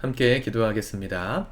함께 기도하겠습니다.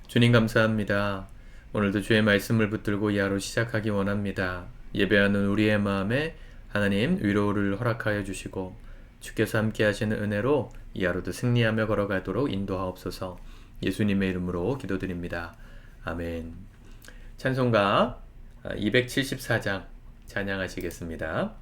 주님 감사합니다. 오늘도 주의 말씀을 붙들고 이 하루 시작하기 원합니다. 예배하는 우리의 마음에 하나님 위로를 허락하여 주시고 주께서 함께 하시는 은혜로 이 하루도 승리하며 걸어가도록 인도하옵소서. 예수님의 이름으로 기도드립니다. 아멘. 찬송가 274장 찬양하시겠습니다.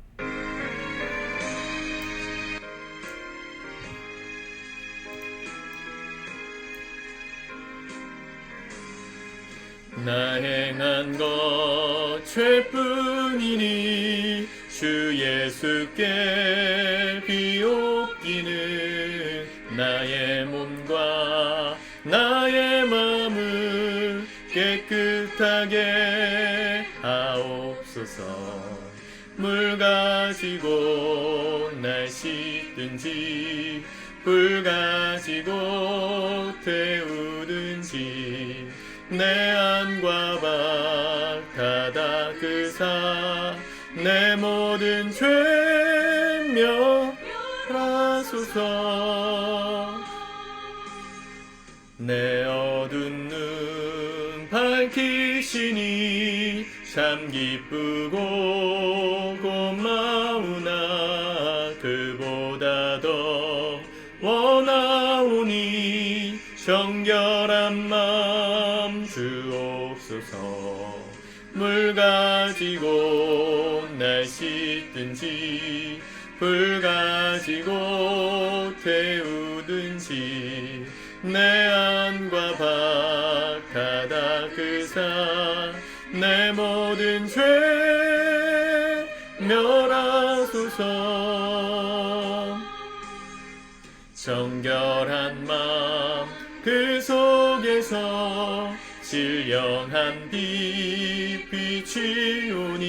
나 행한 것 죄뿐이니 주 예수께 비옵기는 나의 몸과 나의 마음을 깨끗하게 하옵소서. 물 가지고 날 씻든지 불 가지고 태우든지 내 안과 밖 다 닦으사 내 모든 죄 멸하소서. 내 어두운 눈 밝히시니 참 기쁘고 고마우나 그보다 더 원하오니 정결한 마음 주옵소서. 물 가지고 날 씻든지 불 가지고 태우든지 내 안과 밖 다 닦으사 내 모든 죄 멸하소서. 정결한 마음 그 속에서 신령한 빛 비추오니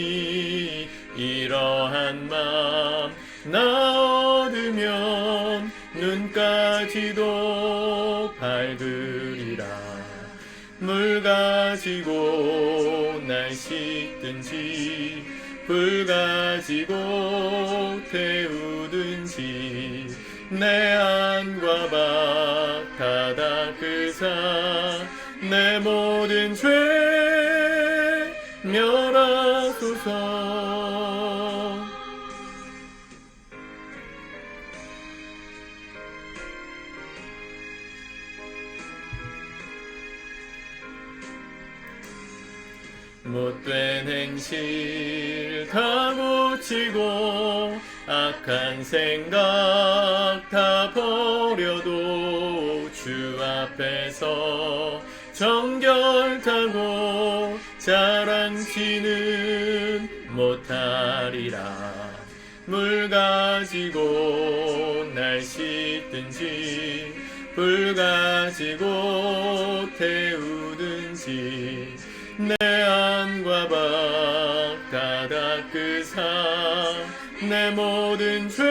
이러한 마음 나 얻으면 눈까지도 밝으리라. 물 가지고 날 씻든지 불 가지고 태우든지 내 안과 밖 다 닦으사 내 모든 죄 멸하소서. 못된 행실 다 고치고 악한 생각 다 버려도 주 앞에서 정결타고 자랑치는 못하리라. 물 가지고 날 씻든지 불 가지고 태우든지 내 안과 밖 다 닦으사 내 모든 죄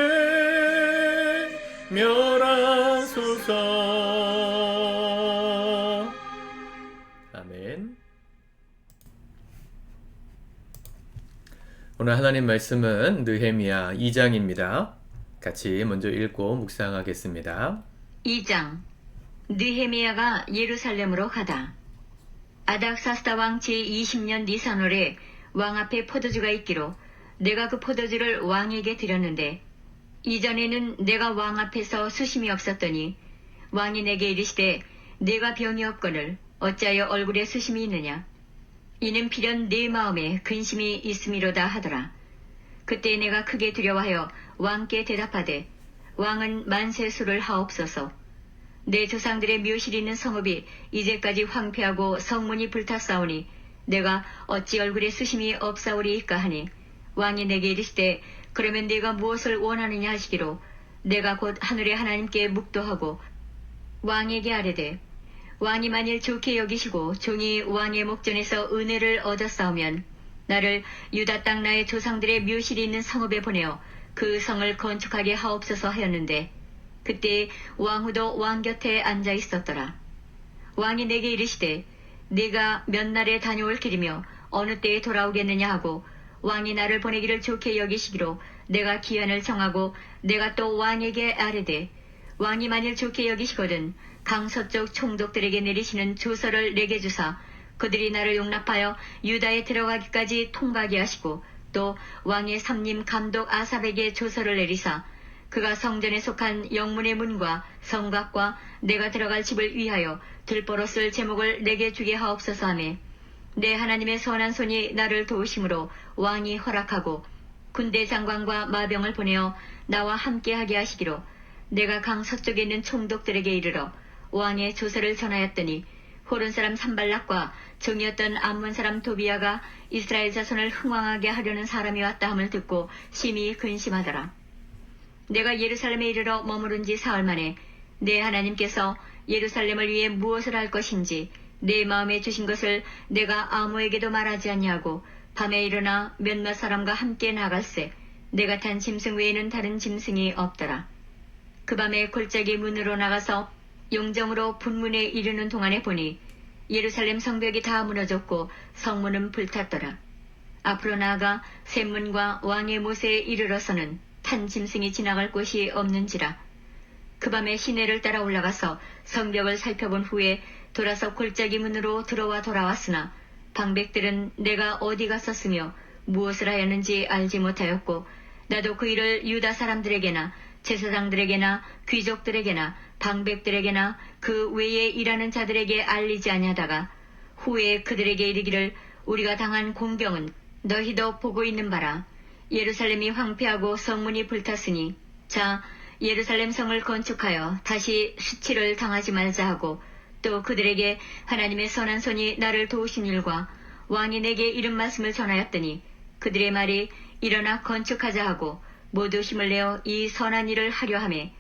멸하소서. 아멘. 오늘 하나님 말씀은 느헤미야 2장입니다. 같이 먼저 읽고 묵상하겠습니다. 2장. 느헤미야가 예루살렘으로 가다. 아닥사스다 왕 제20년 니산월에 왕 앞에 포도주가 있기로 내가 그 포도주를 왕에게 드렸는데 이전에는 내가 왕 앞에서 수심이 없었더니 왕이 내게 이르시되 내가 병이 없거늘 어찌하여 얼굴에 수심이 있느냐. 이는 필연 네 마음에 근심이 있음이로다 하더라. 그때 내가 크게 두려워하여 왕께 대답하되 왕은 만세수를 하옵소서. 내 조상들의 묘실이 있는 성읍이 이제까지 황폐하고 성문이 불탔사오니 내가 어찌 얼굴에 수심이 없사오리이까 하니 왕이 내게 이르시되 그러면 네가 무엇을 원하느냐 하시기로 내가 곧 하늘의 하나님께 묵도하고 왕에게 아뢰되 왕이 만일 좋게 여기시고 종이 왕의 목전에서 은혜를 얻었사오면 나를 유다 땅 나의 조상들의 묘실이 있는 성읍에 보내어 그 성을 건축하게 하옵소서 하였는데 그때 왕후도 왕 곁에 앉아 있었더라. 왕이 내게 이르시되 네가 몇 날에 다녀올 길이며 어느 때에 돌아오겠느냐 하고 왕이 나를 보내기를 좋게 여기시기로 내가 기한을 정하고 내가 또 왕에게 아뢰되 왕이 만일 좋게 여기시거든 강서쪽 총독들에게 내리시는 조서를 내게 주사 그들이 나를 용납하여 유다에 들어가기까지 통과하게 하시고 또 왕의 삼림 감독 아삽에게 조서를 내리사 그가 성전에 속한 영문의 문과 성곽과 내가 들어갈 집을 위하여 들보로 쓸 제목을 내게 주게 하옵소서 하매 내 하나님의 선한 손이 나를 도우심으로 왕이 허락하고 군대 장관과 마병을 보내어 나와 함께하게 하시기로 내가 강 서쪽에 있는 총독들에게 이르러 왕의 조서를 전하였더니 호른 사람 산발락과 종이었던 암몬 사람 도비아가 이스라엘 자손을 흥왕하게 하려는 사람이 왔다 함을 듣고 심히 근심하더라. 내가 예루살렘에 이르러 머무른 지 사흘 만에 내 하나님께서 예루살렘을 위해 무엇을 할 것인지 내 마음에 주신 것을 내가 아무에게도 말하지 아니하고 밤에 일어나 몇몇 사람과 함께 나갈새 내가 탄 짐승 외에는 다른 짐승이 없더라. 그 밤에 골짜기 문으로 나가서 용정으로 분문에 이르는 동안에 보니 예루살렘 성벽이 다 무너졌고 성문은 불탔더라. 앞으로 나아가 샘문과 왕의 모세에 이르러서는 탄 짐승이 지나갈 곳이 없는지라. 그 밤에 시내를 따라 올라가서 성벽을 살펴본 후에 돌아서 골짜기 문으로 들어와 돌아왔으나 방백들은 내가 어디 갔었으며 무엇을 하였는지 알지 못하였고 나도 그 일을 유다 사람들에게나 제사장들에게나 귀족들에게나 방백들에게나 그 외에 일하는 자들에게 알리지 아니하다가 후에 그들에게 이르기를 우리가 당한 공경은 너희도 보고 있는 바라. 예루살렘이 황폐하고 성문이 불탔으니 자 예루살렘 성을 건축하여 다시 수치를 당하지 말자 하고 또 그들에게 하나님의 선한 손이 나를 도우신 일과 왕이 내게 이른 말씀을 전하였더니 그들의 말이 일어나 건축하자 하고 모두 힘을 내어 이 선한 일을 하려 하매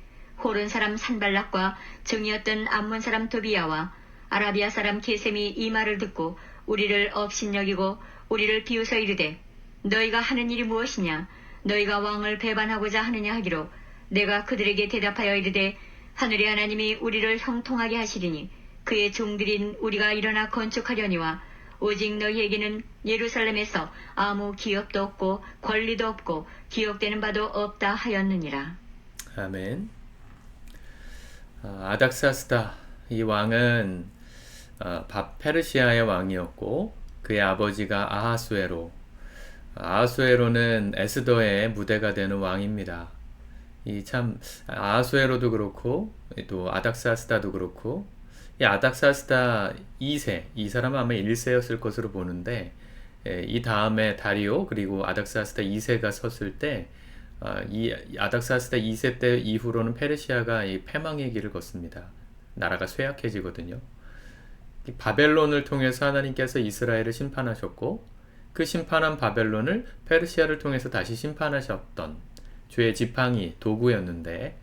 호른 사람 산발락과 정이었던 암몬 사람 도비야와 아라비아 사람 게셈이 이 말을 듣고 우리를 업신여기고 우리를 비웃어 이르되 너희가 하는 일이 무엇이냐 너희가 왕을 배반하고자 하느냐 하기로 내가 그들에게 대답하여 이르되 하늘의 하나님이 우리를 형통하게 하시리니 그의 종들인 우리가 일어나 건축하려니와 오직 너희에게는 예루살렘에서 아무 기업도 없고 권리도 없고 기억되는 바도 없다 하였느니라. 아멘. 아닥사스다 이 왕은 페르시아의 왕이었고 그의 아버지가 아하수에로. 아하수에로는 에스더의 무대가 되는 왕입니다. 이 참 아하수에로도 그렇고 또 아닥사스다도 그렇고 이 아닥사스다 2세 이 사람은 아마 1세였을 것으로 보는데 이 다음에 다리오 그리고 아닥사스다 2세가 섰을 때 이 아닥사스다 2세 때 이후로는 페르시아가 이 패망의 길을 걷습니다. 나라가 쇠약해지거든요. 바벨론을 통해서 하나님께서 이스라엘을 심판하셨고 그 심판한 바벨론을 페르시아를 통해서 다시 심판하셨던 주의 지팡이 도구였는데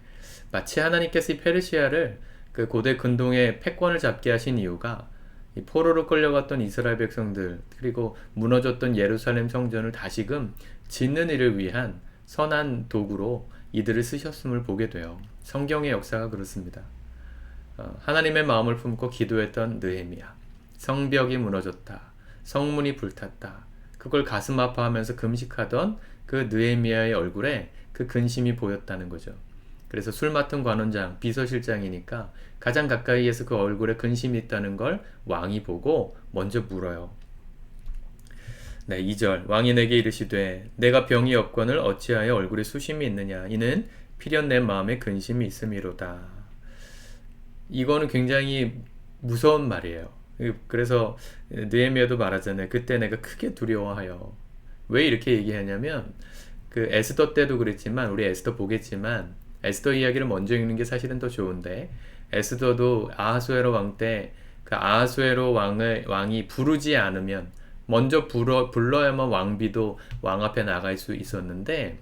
마치 하나님께서 이 페르시아를 그 고대 근동의 패권을 잡게 하신 이유가 이 포로로 끌려갔던 이스라엘 백성들 그리고 무너졌던 예루살렘 성전을 다시금 짓는 일을 위한 선한 도구로 이들을 쓰셨음을 보게 돼요. 성경의 역사가 그렇습니다. 하나님의 마음을 품고 기도했던 느헤미야. 성벽이 무너졌다. 성문이 불탔다. 그걸 가슴 아파하면서 금식하던 그 느헤미야의 얼굴에 그 근심이 보였다는 거죠. 그래서 술 맡은 관원장, 비서실장이니까 가장 가까이에서 그 얼굴에 근심이 있다는 걸 왕이 보고 먼저 물어요. 네, 2절 왕이 내게 이르시되 내가 병이 없거늘 어찌하여 얼굴에 수심이 있느냐 이는 필연 내 마음에 근심이 있음이로다. 이거는 굉장히 무서운 말이에요. 그래서 느헤미야도 말하잖아요. 그때 내가 크게 두려워하여. 왜 이렇게 얘기하냐면 그 에스더 때도 그랬지만 우리 에스더 보겠지만 에스더 이야기를 먼저 읽는 게 사실은 더 좋은데 에스더도 아하수에로 왕 때 그 아하수에로 왕이 부르지 않으면 먼저 불러야만 왕비도 왕 앞에 나갈 수 있었는데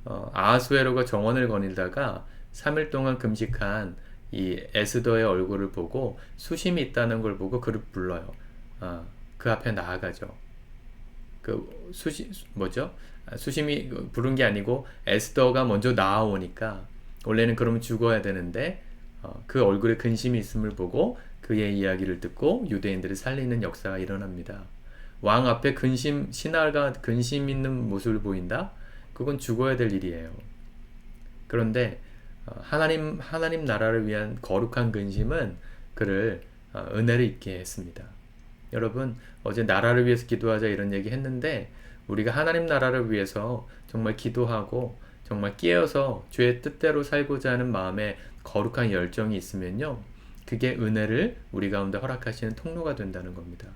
아하수에로가 정원을 거닐다가 3일 동안 금식한 이 에스더의 얼굴을 보고 수심이 있다는 걸 보고 그를 불러요. 그 앞에 나아가죠. 수심이 부른 게 아니고 에스더가 먼저 나아오니까 원래는 그러면 죽어야 되는데 그 얼굴에 근심이 있음을 보고 그의 이야기를 듣고 유대인들을 살리는 역사가 일어납니다. 왕 앞에 신하가 근심 있는 모습을 보인다? 그건 죽어야 될 일이에요. 그런데 하나님 나라를 위한 거룩한 근심은 그를 은혜를 입게 했습니다. 여러분, 어제 나라를 위해서 기도하자 이런 얘기 했는데, 우리가 하나님 나라를 위해서 정말 기도하고 정말 깨어서 주의 뜻대로 살고자 하는 마음에 거룩한 열정이 있으면요, 그게 은혜를 우리 가운데 허락하시는 통로가 된다는 겁니다.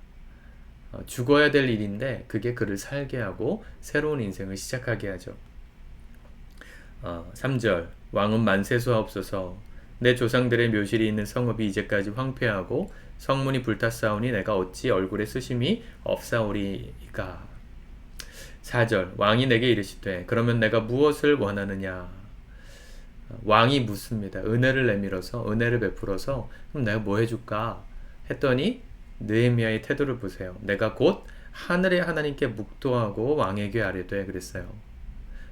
죽어야 될 일인데 그게 그를 살게 하고 새로운 인생을 시작하게 하죠. 3절 왕은 만세수하옵소서. 내 조상들의 묘실이 있는 성읍이 이제까지 황폐하고 성문이 불탔사오니 내가 어찌 얼굴에 수심이 없사오리이까. 4절 왕이 내게 이르시되 그러면 내가 무엇을 원하느냐. 왕이 묻습니다. 은혜를 내밀어서, 은혜를 베풀어서 그럼 내가 뭐 해줄까 했더니 느헤미야의 태도를 보세요. 내가 곧 하늘의 하나님께 묵도하고 왕에게 아뢰되 그랬어요.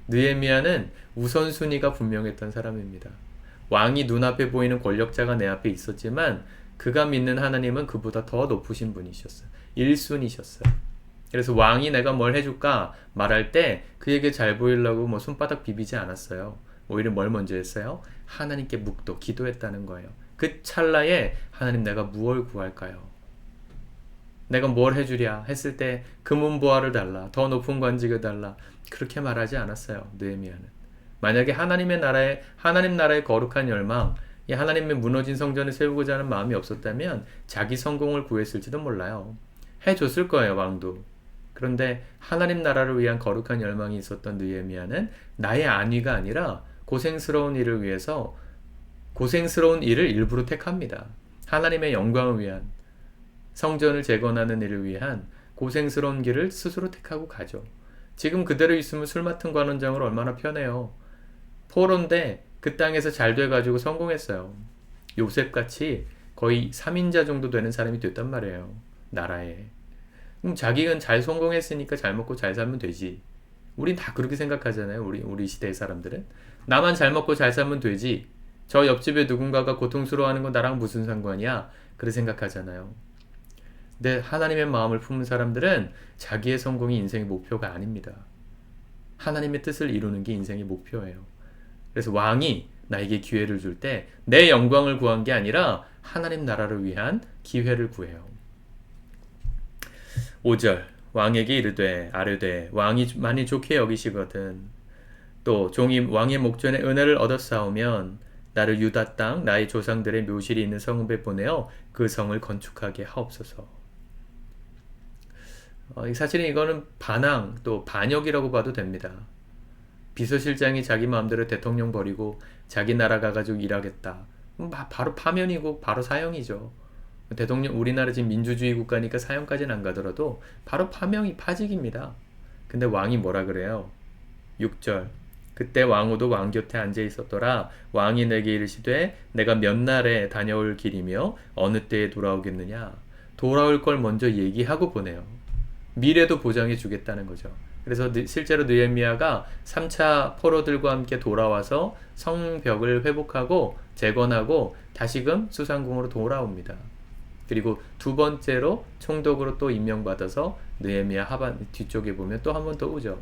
느헤미야는 우선순위가 분명했던 사람입니다. 왕이 눈앞에 보이는 권력자가 내 앞에 있었지만 그가 믿는 하나님은 그보다 더 높으신 분이셨어요. 1순위셨어요. 그래서 왕이 내가 뭘 해줄까 말할 때 그에게 잘 보이려고 뭐 손바닥 비비지 않았어요. 오히려 뭘 먼저 했어요? 하나님께 묵도, 기도했다는 거예요. 그 찰나에 하나님 내가 무엇을 구할까요? 내가 뭘 해주랴 했을 때 금은보화를 달라, 더 높은 관직을 달라, 그렇게 말하지 않았어요. 느헤미야는 만약에 하나님 나라의 거룩한 열망, 이 하나님의 무너진 성전을 세우고자 하는 마음이 없었다면 자기 성공을 구했을지도 몰라요. 해줬을 거예요, 왕도. 그런데 하나님 나라를 위한 거룩한 열망이 있었던 느헤미야는 나의 안위가 아니라 고생스러운 일을 위해서 고생스러운 일을 일부러 택합니다. 하나님의 영광을 위한, 성전을 재건하는 일을 위한 고생스러운 길을 스스로 택하고 가죠. 지금 그대로 있으면 술 맡은 관원장으로 얼마나 편해요. 포로인데 그 땅에서 잘 돼가지고 성공했어요. 요셉같이 거의 3인자 정도 되는 사람이 됐단 말이에요. 나라에. 그럼 자기는 잘 성공했으니까 잘 먹고 잘 살면 되지. 우린 다 그렇게 생각하잖아요. 우리 시대의 사람들은. 나만 잘 먹고 잘 살면 되지. 저 옆집에 누군가가 고통스러워하는 건 나랑 무슨 상관이야. 그렇게 생각하잖아요. 근데 하나님의 마음을 품은 사람들은 자기의 성공이 인생의 목표가 아닙니다. 하나님의 뜻을 이루는 게 인생의 목표예요. 그래서 왕이 나에게 기회를 줄 때 내 영광을 구한 게 아니라 하나님 나라를 위한 기회를 구해요. 5절 왕에게 이르되 아뢰되 왕이 많이 좋게 여기시거든 또 종이 왕의 목전에 은혜를 얻었사오면 나를 유다 땅 나의 조상들의 묘실이 있는 성읍에 보내어 그 성을 건축하게 하옵소서. 사실은 이거는 반항 또 반역이라고 봐도 됩니다. 비서실장이 자기 마음대로 대통령 버리고 자기 나라 가가지고 일하겠다. 바로 파면이고 바로 사형이죠. 대통령, 우리나라 지금 민주주의 국가니까 사형까지는 안 가더라도 바로 파직입니다. 근데 왕이 뭐라 그래요? 6절 그때 왕후도 왕 곁에 앉아 있었더라. 왕이 내게 이르시되 내가 몇 날에 다녀올 길이며 어느 때에 돌아오겠느냐. 돌아올 걸 먼저 얘기하고 보내요. 미래도 보장해 주겠다는 거죠. 그래서 실제로 느헤미야가 3차 포로들과 함께 돌아와서 성벽을 회복하고 재건하고 다시금 수상궁으로 돌아옵니다. 그리고 두 번째로 총독으로 또 임명받아서 느헤미야 하반 뒤쪽에 보면 또 한 번 더 오죠.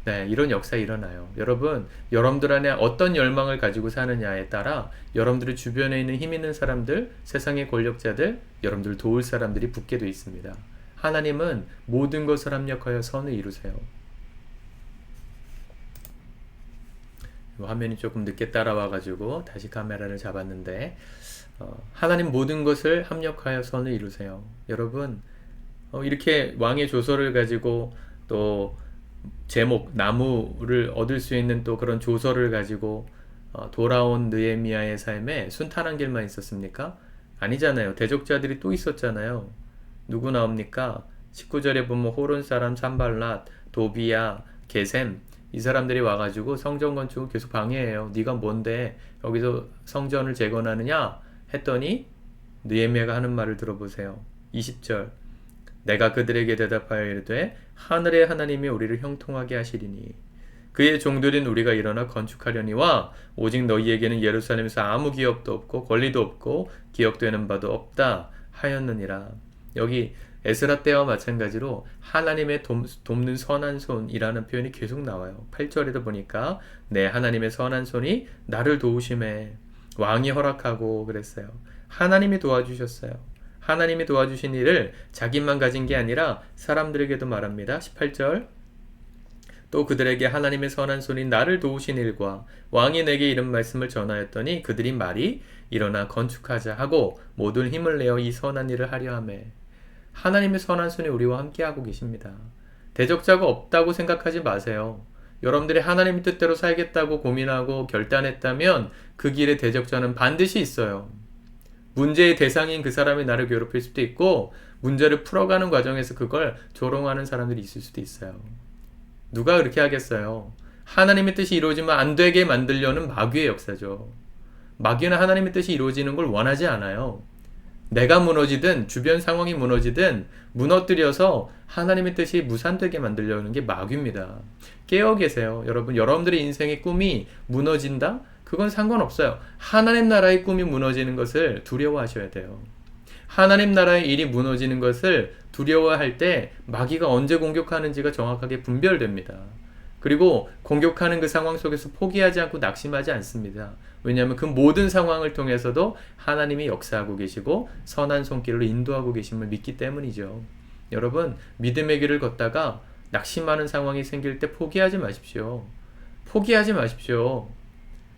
네, 이런 역사 일어나요. 여러분, 여러분들 안에 어떤 열망을 가지고 사느냐에 따라 여러분들의 주변에 있는 힘 있는 사람들, 세상의 권력자들, 여러분들 도울 사람들이 붙게 돼 있습니다. 하나님은 모든 것을 합력하여 선을 이루세요. 화면이 조금 늦게 따라와가지고 다시 카메라를 잡았는데 하나님 모든 것을 합력하여 선을 이루세요. 여러분 이렇게 왕의 조서를 가지고 또 제목 나무를 얻을 수 있는 또 그런 조서를 가지고 돌아온 느헤미야의 삶에 순탄한 길만 있었습니까? 아니잖아요. 대적자들이 또 있었잖아요. 누구 나옵니까? 19절에 보면 호론 사람 산발랏, 도비야, 게셈 이 사람들이 와가지고 성전 건축을 계속 방해해요. 네가 뭔데 여기서 성전을 재건하느냐 했더니 느헤미야가 하는 말을 들어보세요. 20절 내가 그들에게 대답하여 이르되 하늘의 하나님이 우리를 형통하게 하시리니 그의 종들인 우리가 일어나 건축하려니와 오직 너희에게는 예루살렘에서 아무 기업도 없고 권리도 없고 기억되는 바도 없다 하였느니라. 여기 에스라 때와 마찬가지로 하나님의 돕는 선한 손이라는 표현이 계속 나와요. 8절에도 보니까 네, 하나님의 선한 손이 나를 도우심에 왕이 허락하고 그랬어요. 하나님이 도와주셨어요. 하나님이 도와주신 일을 자기만 가진 게 아니라 사람들에게도 말합니다. 18절 또 그들에게 하나님의 선한 손이 나를 도우신 일과 왕이 내게 이런 말씀을 전하였더니 그들이 말이 일어나 건축하자 하고 모든 힘을 내어 이 선한 일을 하려 하매 하나님의 선한 손이 우리와 함께하고 계십니다. 대적자가 없다고 생각하지 마세요. 여러분들이 하나님의 뜻대로 살겠다고 고민하고 결단했다면 그 길에 대적자는 반드시 있어요. 문제의 대상인 그 사람이 나를 괴롭힐 수도 있고 문제를 풀어가는 과정에서 그걸 조롱하는 사람들이 있을 수도 있어요. 누가 그렇게 하겠어요? 하나님의 뜻이 이루어지면 안 되게 만들려는 마귀의 역사죠. 마귀는 하나님의 뜻이 이루어지는 걸 원하지 않아요. 내가 무너지든 주변 상황이 무너지든 무너뜨려서 하나님의 뜻이 무산되게 만들려는 게 마귀입니다. 깨어 계세요. 여러분, 여러분들의 인생의 꿈이 무너진다? 그건 상관없어요. 하나님 나라의 꿈이 무너지는 것을 두려워하셔야 돼요. 하나님 나라의 일이 무너지는 것을 두려워할 때 마귀가 언제 공격하는지가 정확하게 분별됩니다. 그리고 공격하는 그 상황 속에서 포기하지 않고 낙심하지 않습니다. 왜냐하면 그 모든 상황을 통해서도 하나님이 역사하고 계시고 선한 손길로 인도하고 계심을 믿기 때문이죠. 여러분, 믿음의 길을 걷다가 낙심하는 상황이 생길 때 포기하지 마십시오. 포기하지 마십시오.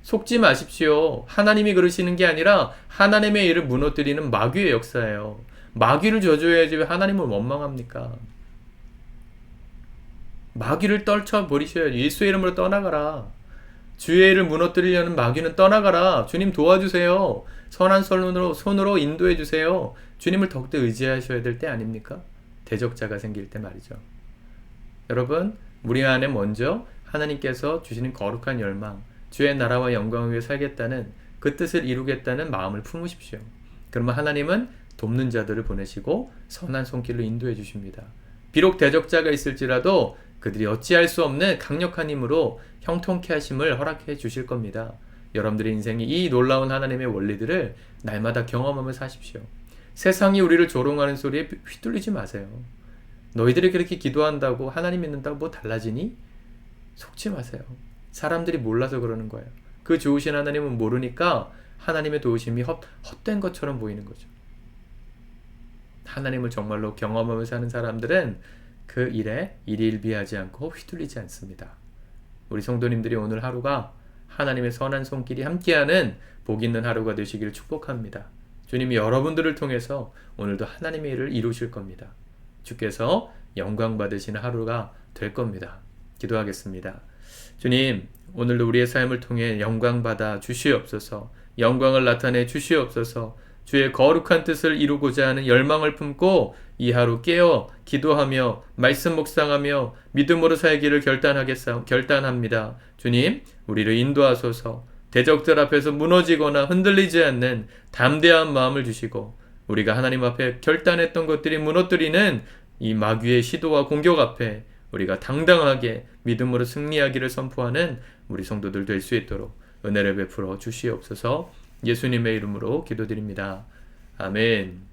속지 마십시오. 하나님이 그러시는 게 아니라 하나님의 일을 무너뜨리는 마귀의 역사예요. 마귀를 저주해야지 왜 하나님을 원망합니까? 마귀를 떨쳐버리셔야지. 예수의 이름으로 떠나가라. 주의 일을 무너뜨리려는 마귀는 떠나가라. 주님 도와주세요. 선한 손으로 인도해 주세요. 주님을 더욱더 의지하셔야 될 때 아닙니까? 대적자가 생길 때 말이죠. 여러분, 우리 안에 먼저 하나님께서 주시는 거룩한 열망, 주의 나라와 영광을 위해 살겠다는 그 뜻을 이루겠다는 마음을 품으십시오. 그러면 하나님은 돕는 자들을 보내시고 선한 손길로 인도해 주십니다. 비록 대적자가 있을지라도 그들이 어찌할 수 없는 강력한 힘으로 형통케 하심을 허락해 주실 겁니다. 여러분들의 인생이 이 놀라운 하나님의 원리들을 날마다 경험하며 사십시오. 세상이 우리를 조롱하는 소리에 휘둘리지 마세요. 너희들이 그렇게 기도한다고 하나님 믿는다고 뭐 달라지니? 속지 마세요. 사람들이 몰라서 그러는 거예요. 그 좋으신 하나님은 모르니까 하나님의 도우심이 헛된 것처럼 보이는 거죠. 하나님을 정말로 경험하며 사는 사람들은 그 일에 일일비하지 않고 휘둘리지 않습니다. 우리 성도님들이 오늘 하루가 하나님의 선한 손길이 함께하는 복 있는 하루가 되시기를 축복합니다. 주님이 여러분들을 통해서 오늘도 하나님의 일을 이루실 겁니다. 주께서 영광 받으시는 하루가 될 겁니다. 기도하겠습니다. 주님, 오늘도 우리의 삶을 통해 영광 받아 주시옵소서. 영광을 나타내 주시옵소서. 주의 거룩한 뜻을 이루고자 하는 열망을 품고 이 하루 깨어 기도하며 말씀 묵상하며 믿음으로 살기를 결단합니다. 주님, 우리를 인도하소서. 대적들 앞에서 무너지거나 흔들리지 않는 담대한 마음을 주시고 우리가 하나님 앞에 결단했던 것들이 무너뜨리는 이 마귀의 시도와 공격 앞에 우리가 당당하게 믿음으로 승리하기를 선포하는 우리 성도들 될 수 있도록 은혜를 베풀어 주시옵소서. 예수님의 이름으로 기도드립니다. 아멘.